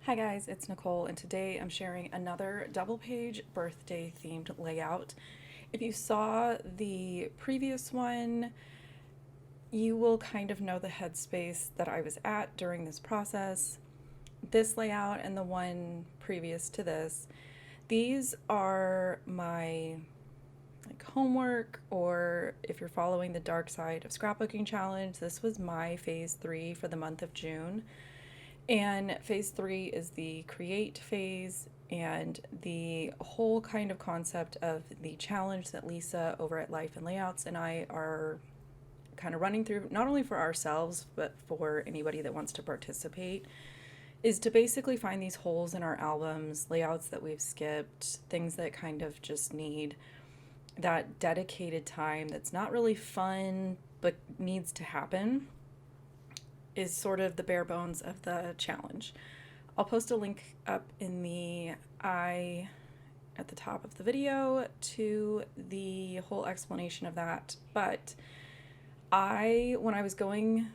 Hi guys, it's Nicole, and today I'm sharing another double page birthday themed layout. If you saw the previous one, you will kind of know the headspace that I was at during this process. This layout and the one previous to this, these are my homework, or if you're following the Darkside of Scrapbooking challenge, this was my phase 3 for the month of June. And phase 3 is the create phase, and the whole kind of concept of the challenge that Lisa over at Life and Layouts and I are kind of running through, not only for ourselves, but for anybody that wants to participate, is to basically find these holes in our albums, layouts that we've skipped, things that kind of just need that dedicated time that's not really fun, but needs to happen, is sort of the bare bones of the challenge. I'll post a link up in the eye at the top of the video to the whole explanation of that. But when I was going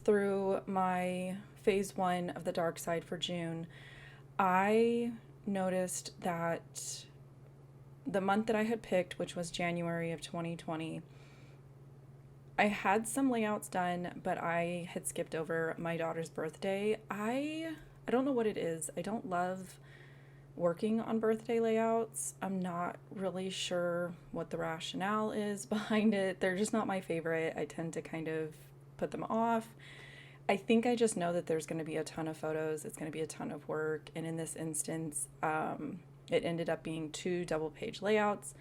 through my phase 1 of the dark side for June, I noticed that the month that I had picked, which was January of 2020, I had some layouts done, but I had skipped over my daughter's birthday. I don't know what it is. I don't love working on birthday layouts. I'm not really sure what the rationale is behind it. They're just not my favorite. I tend to kind of put them off. I think I just know that there's going to be a ton of photos. It's going to be a ton of work. And in this instance, it ended up being 2 double page layouts.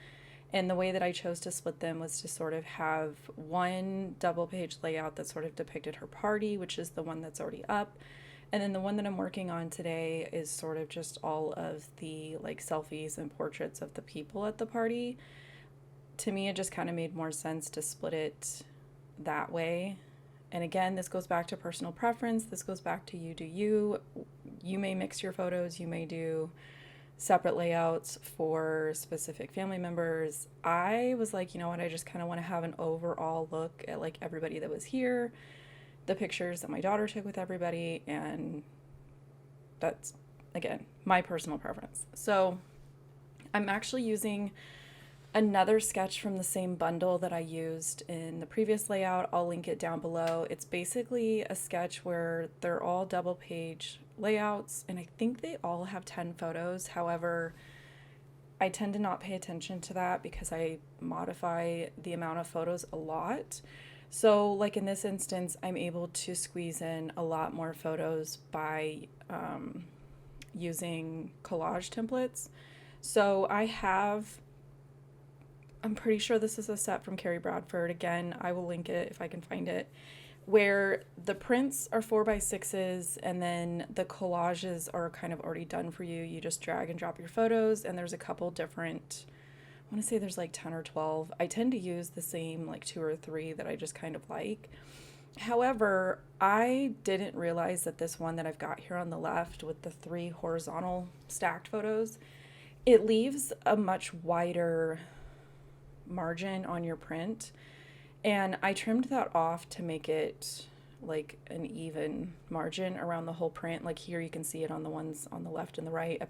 And the way that I chose to split them was to sort of have one double page layout that sort of depicted her party, which is the one that's already up. And then the one that I'm working on today is sort of just all of the selfies and portraits of the people at the party. To me, it just kind of made more sense to split it that way. And again, this goes back to personal preference. This goes back to you do you. You may mix your photos. You may do separate layouts for specific family members. I was like, you know what, I just kind of want to have an overall look at everybody that was here, the pictures that my daughter took with everybody, and that's, again, my personal preference. So I'm actually using another sketch from the same bundle that I used in the previous layout. I'll link it down below. It's basically a sketch where they're all double page layouts, and I think they all have 10 photos. However, I tend to not pay attention to that because I modify the amount of photos a lot. So in this instance, I'm able to squeeze in a lot more photos by using collage templates. So I'm pretty sure this is a set from Carrie Bradford. Again, I will link it if I can find it, where the prints are 4x6s and then the collages are kind of already done for you. You just drag and drop your photos, and there's a couple different, I want to say there's 10 or 12. I tend to use the same 2 or 3 that I just kind of like. However, I didn't realize that this one that I've got here on the left with the 3 horizontal stacked photos, it leaves a much wider margin on your print, and I trimmed that off to make it an even margin around the whole print. Here you can see it on the ones on the left and the right.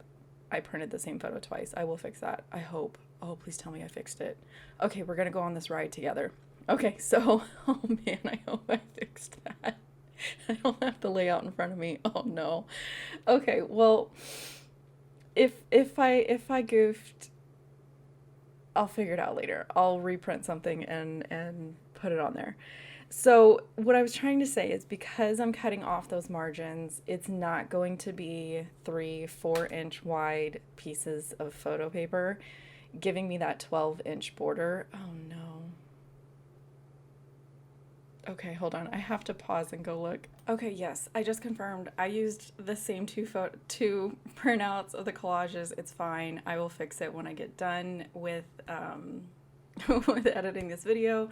I printed the same photo twice. I will fix that, I hope. Oh, please tell me I fixed it. Okay, we're gonna go on this ride together. Okay, so oh man, I hope I fixed that. I don't have the layout in front of me. Oh no. Okay, well, if I goofed, I'll figure it out later. I'll reprint something and put it on there. So what I was trying to say is, because I'm cutting off those margins, it's not going to be 3-4 inch wide pieces of photo paper giving me that 12-inch border. Oh no. Okay, hold on. I have to pause and go look. Okay, yes, I just confirmed. I used the same two printouts of the collages. It's fine. I will fix it when I get done with with editing this video.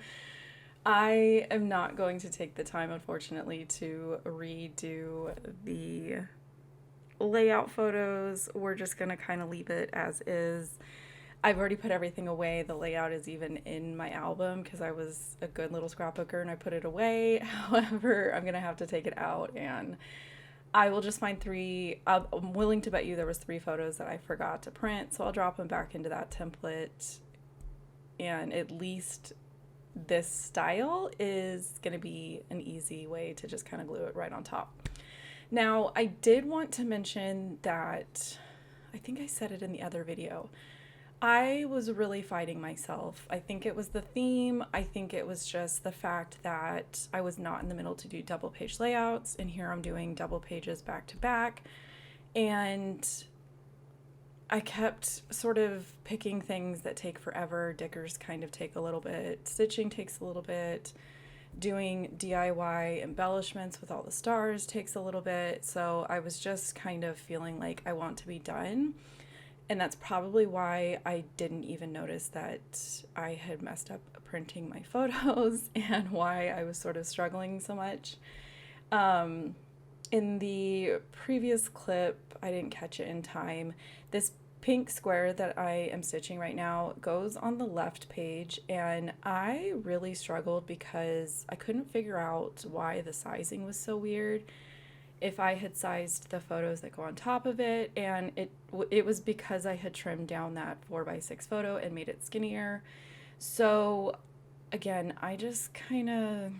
I am not going to take the time, unfortunately, to redo the layout photos. We're just gonna kind of leave it as is. I've already put everything away. The layout is even in my album because I was a good little scrapbooker and I put it away. However, I'm gonna have to take it out and I will just find three. I'm willing to bet you there was 3 photos that I forgot to print, so I'll drop them back into that template. And at least this style is going to be an easy way to just kind of glue it right on top. Now, I did want to mention that, I think I said it in the other video, I was really fighting myself. I think it was the theme. I think it was just the fact that I was not in the middle to do double page layouts, and here I'm doing double pages back to back. And I kept sort of picking things that take forever. Dickers kind of take a little bit. Stitching takes a little bit. Doing DIY embellishments with all the stars takes a little bit. So I was just kind of feeling like I want to be done. And that's probably why I didn't even notice that I had messed up printing my photos and why I was sort of struggling so much. In the previous clip, I didn't catch it in time. This pink square that I am stitching right now goes on the left page, and I really struggled because I couldn't figure out why the sizing was so weird. If I had sized the photos that go on top of it, and it was because I had trimmed down that 4x6 photo and made it skinnier. So again, I just kind of,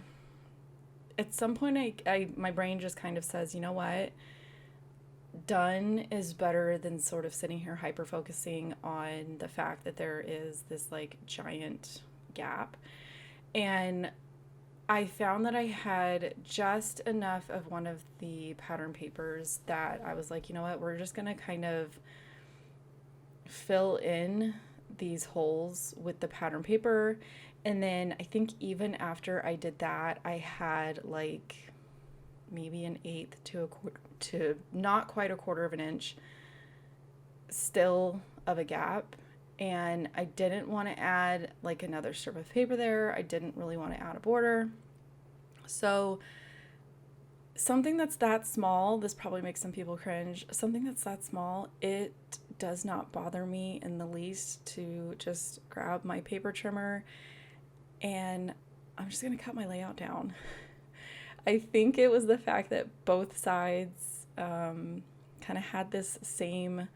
at some point my brain just kind of says, you know what, done is better than sort of sitting here hyper focusing on the fact that there is this like giant gap. And I found that I had just enough of one of the pattern papers that I was like, you know what, we're just gonna kind of fill in these holes with the pattern paper. And then I think even after I did that, I had like maybe an eighth to a quarter, to not quite a quarter of an inch still of a gap. And I didn't want to add like another strip of paper there. I didn't really want to add a border. So something that's that small, this probably makes some people cringe, something that's that small, it does not bother me in the least to just grab my paper trimmer and I'm just going to cut my layout down. I think it was the fact that both sides kind of had this same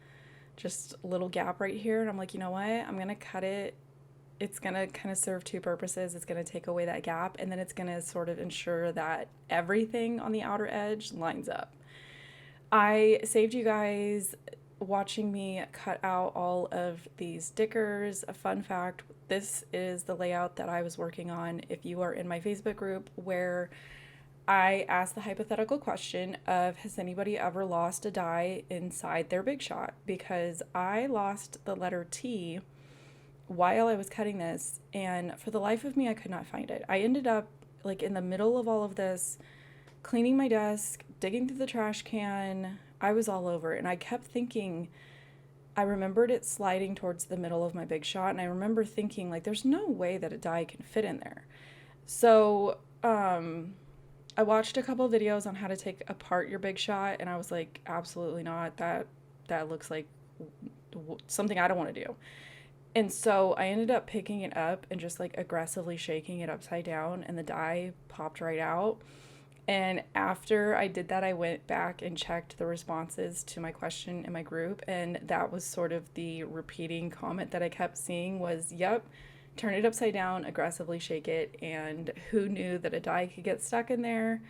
just little gap right here, and I'm like, you know what, I'm gonna cut it. It's gonna kind of serve two purposes. It's gonna take away that gap, and then it's gonna sort of ensure that everything on the outer edge lines up. I saved you guys watching me cut out all of these dickers. A fun fact, this is the layout that I was working on if you are in my Facebook group, where I asked the hypothetical question of, has anybody ever lost a die inside their Big Shot? Because I lost the letter T while I was cutting this, and for the life of me, I could not find it. I ended up like in the middle of all of this, cleaning my desk, digging through the trash can. I was all over it, and I kept thinking, I remembered it sliding towards the middle of my Big Shot, and I remember thinking like, there's no way that a die can fit in there. So, I watched a couple videos on how to take apart your Big Shot, and I was like, absolutely not. That looks like something I don't want to do. And so I ended up picking it up and just like aggressively shaking it upside down, and the die popped right out. And after I did that, I went back and checked the responses to my question in my group, and that was sort of the repeating comment that I kept seeing was, yep, turn it upside down, aggressively shake it, and who knew that a die could get stuck in there?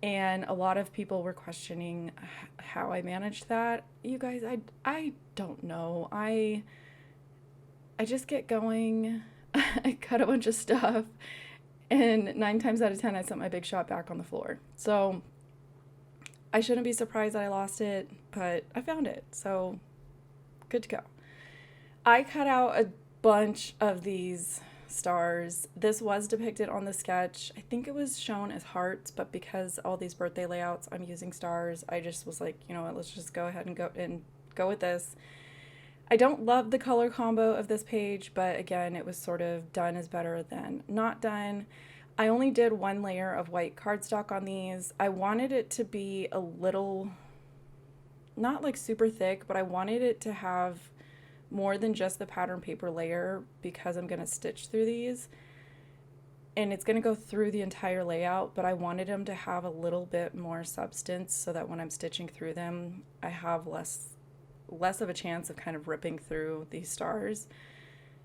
And a lot of people were questioning how I managed that. You guys, I don't know. I just get going, I cut a bunch of stuff, and 9 times out of 10, I set my Big Shot back on the floor. So I shouldn't be surprised that I lost it, but I found it, so good to go. I cut out a bunch of these stars. This was depicted on the sketch. I think it was shown as hearts, but because all these birthday layouts I'm using stars, I just was like, you know what, let's just go ahead and go with this. I don't love the color combo of this page, but again, it was sort of done is better than not done. I only did 1 layer of white cardstock on these. I wanted it to be a little, not like super thick, but I wanted it to have more than just the pattern paper layer because I'm going to stitch through these. and it's going to go through the entire layout, but I wanted them to have a little bit more substance so that when I'm stitching through them, I have less of a chance of kind of ripping through these stars.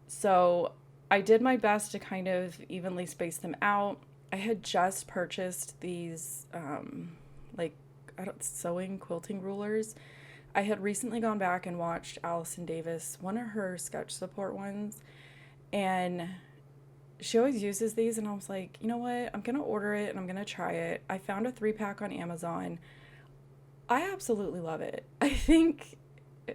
So I did my best to kind of evenly space them out. I had just purchased these sewing quilting rulers. I had recently gone back and watched Allison Davis, one of her sketch support ones, and she always uses these, and I was like, you know what, I'm gonna order it and I'm gonna try it. I found a 3-pack on Amazon. I absolutely love it. I think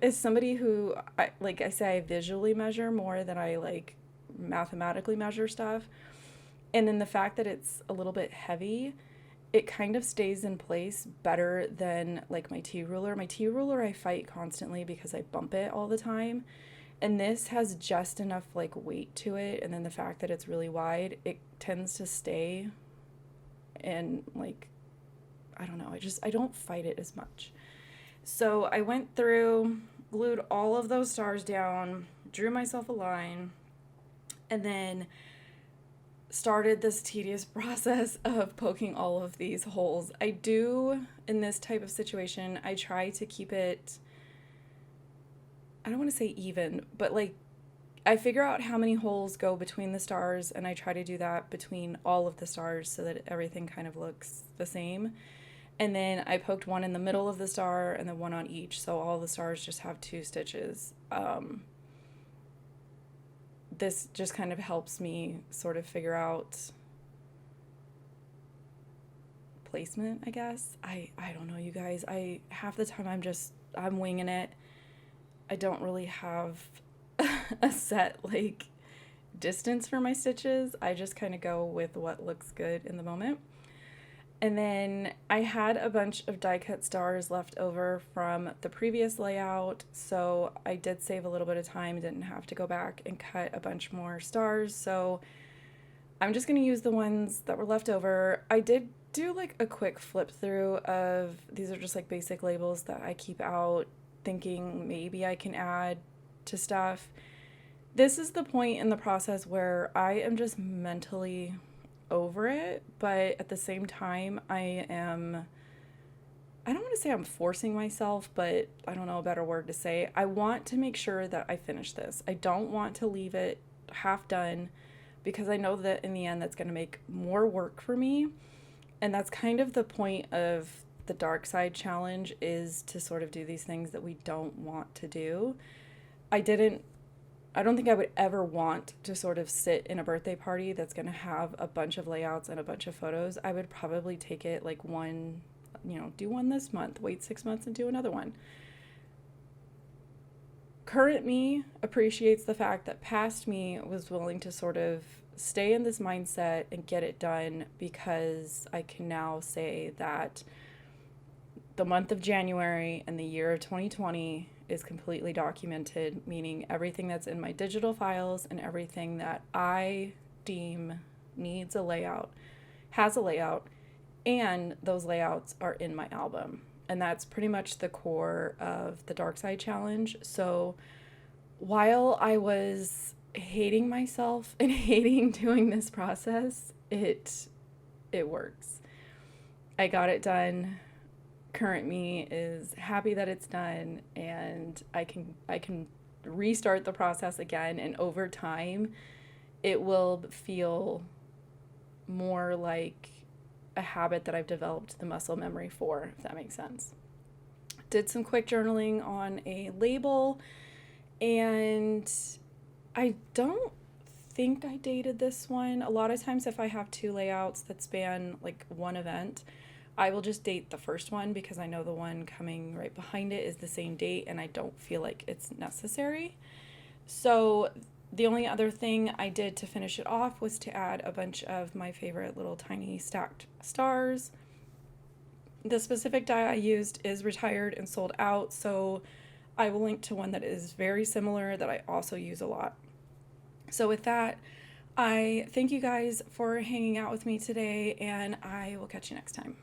as somebody who, I say, I visually measure more than I like mathematically measure stuff, and then the fact that it's a little bit heavy, it kind of stays in place better than like my T ruler. My T ruler I fight constantly because I bump it all the time. And this has just enough like weight to it, and then the fact that it's really wide, it tends to stay, and like, I don't know, I don't fight it as much. So I went through, glued all of those stars down, drew myself a line, and then started this tedious process of poking all of these holes. I do, in this type of situation, I try to keep it, I don't want to say even, but like I figure out how many holes go between the stars, and I try to do that between all of the stars so that everything kind of looks the same. And then I poked one in the middle of the star and then one on each, so all the stars just have 2 stitches. This just kind of helps me sort of figure out placement, I guess. I don't know, you guys. Half the time I'm winging it. I don't really have a set like distance for my stitches. I just kind of go with what looks good in the moment. And then I had a bunch of die cut stars left over from the previous layout, so I did save a little bit of time, didn't have to go back and cut a bunch more stars. So I'm just gonna use the ones that were left over. I did do like a quick flip through of, these are just like basic labels that I keep out, thinking maybe I can add to stuff. This is the point in the process where I am just mentally over it, but at the same time I don't want to say I'm forcing myself, but I don't know a better word to say. I want to make sure that I finish this. I don't want to leave it half done, because I know that in the end that's going to make more work for me. And that's kind of the point of the Darkside challenge, is to sort of do these things that we don't want to do. I don't think I would ever want to sort of sit in a birthday party that's going to have a bunch of layouts and a bunch of photos. I would probably take it like one, do one this month, wait 6 months and do another one. Current me appreciates the fact that past me was willing to sort of stay in this mindset and get it done, because I can now say that the month of January and the year of 2020 is completely documented, meaning everything that's in my digital files and everything that I deem needs a layout has a layout, and those layouts are in my album. And that's pretty much the core of the Darkside challenge. So while I was hating myself and hating doing this process, it works. I got it done. Current me is happy that it's done, and I can restart the process again, and over time it will feel more like a habit that I've developed the muscle memory for, if that makes sense. Did some quick journaling on a label, and I don't think I dated this one. A lot of times if I have 2 layouts that span like one event, I will just date the first one, because I know the one coming right behind it is the same date, and I don't feel like it's necessary. So the only other thing I did to finish it off was to add a bunch of my favorite little tiny stacked stars. The specific die I used is retired and sold out, so I will link to one that is very similar that I also use a lot. So with that, I thank you guys for hanging out with me today, and I will catch you next time.